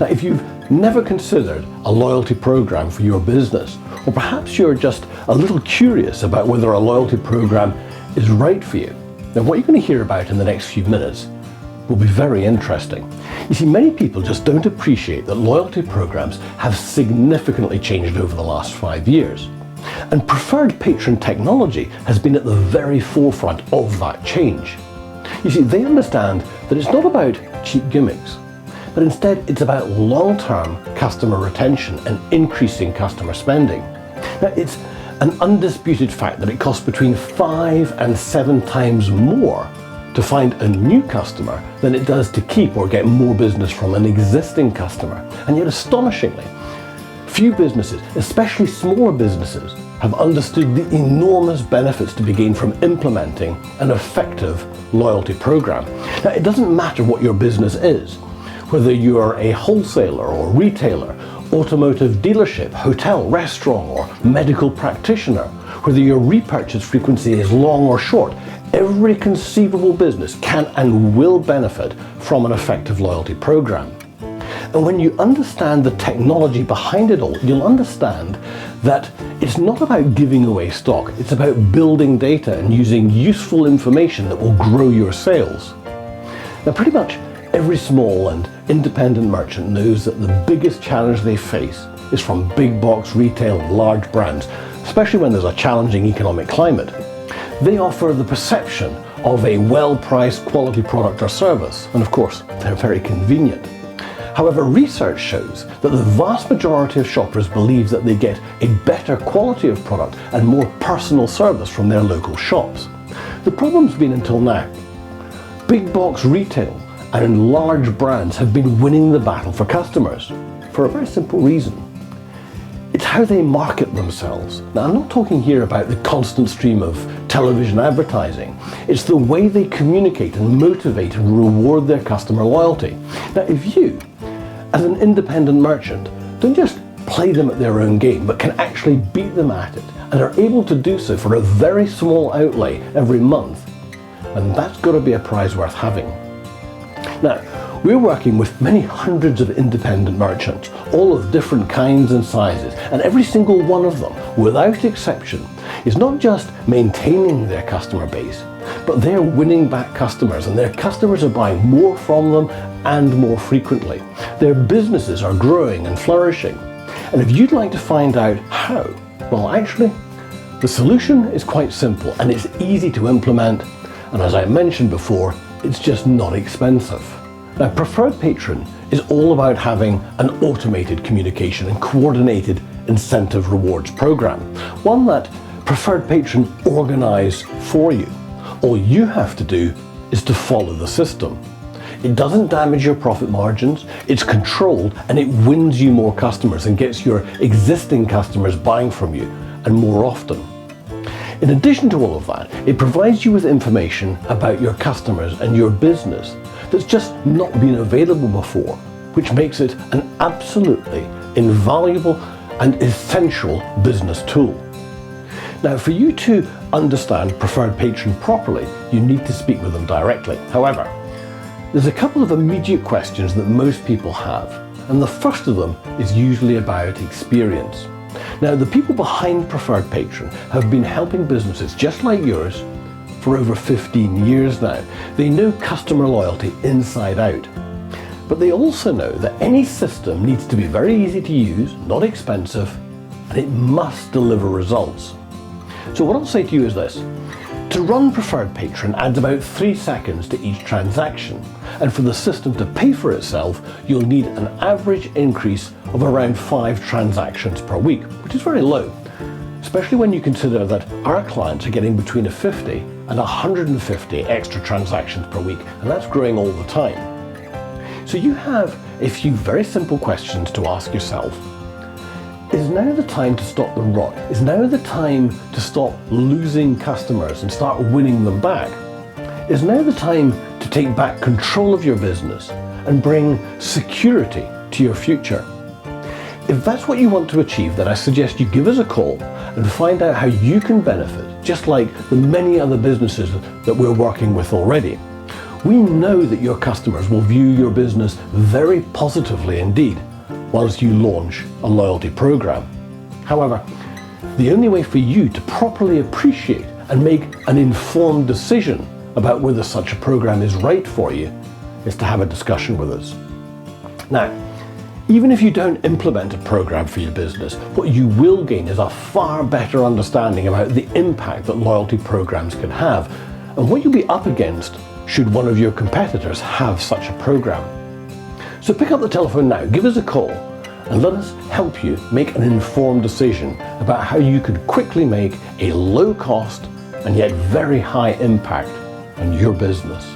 Now, if you've never considered a loyalty program for your business, or perhaps you're just a little curious about whether a loyalty program is right for you, then what you're going to hear about in the next few minutes will be very interesting. You see, many people just don't appreciate that loyalty programs have significantly changed over the last 5 years. And preferred patron technology has been at the very forefront of that change. You see, they understand that it's not about cheap gimmicks, but instead it's about long-term customer retention and increasing customer spending. Now, it's an undisputed fact that it costs between 5 and 7 times more to find a new customer than it does to keep or get more business from an existing customer. And yet, astonishingly, few businesses, especially smaller businesses, have understood the enormous benefits to be gained from implementing an effective loyalty program. Now, it doesn't matter what your business is, whether you're a wholesaler or retailer, automotive dealership, hotel, restaurant, or medical practitioner, whether your repurchase frequency is long or short, every conceivable business can and will benefit from an effective loyalty program. And when you understand the technology behind it all, you'll understand that it's not about giving away stock, it's about building data and using useful information that will grow your sales. Now, pretty much every small and independent merchant knows that the biggest challenge they face is from big box retail and large brands, especially when there's a challenging economic climate. They offer the perception of a well-priced quality product or service, and of course, they're very convenient. However, research shows that the vast majority of shoppers believe that they get a better quality of product and more personal service from their local shops. The problem's been until now, big box retail and large brands have been winning the battle for customers for a very simple reason. It's how they market themselves. Now, I'm not talking here about the constant stream of television advertising. It's the way they communicate and motivate and reward their customer loyalty. Now, if you, as an independent merchant, don't just play them at their own game, but can actually beat them at it and are able to do so for a very small outlay every month, then that's got to be a prize worth having. Now, we're working with many hundreds of independent merchants, all of different kinds and sizes, and every single one of them, without exception, is not just maintaining their customer base, but they're winning back customers, and their customers are buying more from them and more frequently. Their businesses are growing and flourishing. And if you'd like to find out how, well, actually, the solution is quite simple and it's easy to implement, and as I mentioned before, it's just not expensive. Now, Preferred Patron is all about having an automated communication and coordinated incentive rewards program, one that Preferred Patron organise for you. All you have to do is to follow the system. It doesn't damage your profit margins, it's controlled, and it wins you more customers and gets your existing customers buying from you, and more often. In addition to all of that, it provides you with information about your customers and your business that's just not been available before, which makes it an absolutely invaluable and essential business tool. Now, for you to understand Preferred Patron properly, you need to speak with them directly. However, there's a couple of immediate questions that most people have, and the first of them is usually about experience. Now, the people behind Preferred Patron have been helping businesses just like yours for over 15 years now. They know customer loyalty inside out. But they also know that any system needs to be very easy to use, not expensive, and it must deliver results. So what I'll say to you is this. To run Preferred Patron adds about 3 seconds to each transaction, and for the system to pay for itself, you'll need an average increase of around 5 transactions per week, which is very low, especially when you consider that our clients are getting between 50 and 150 extra transactions per week, and that's growing all the time. So you have a few very simple questions to ask yourself. Is now the time to stop the rot? Is now the time to stop losing customers and start winning them back? Is now the time to take back control of your business and bring security to your future? If that's what you want to achieve, then I suggest you give us a call and find out how you can benefit, just like the many other businesses that we're working with already. We know that your customers will view your business very positively indeed once you launch a loyalty program. However, the only way for you to properly appreciate and make an informed decision about whether such a program is right for you is to have a discussion with us. Now, even if you don't implement a program for your business, what you will gain is a far better understanding about the impact that loyalty programs can have and what you'll be up against should one of your competitors have such a program. So pick up the telephone now, give us a call, and let us help you make an informed decision about how you could quickly make a low cost and yet very high impact on your business.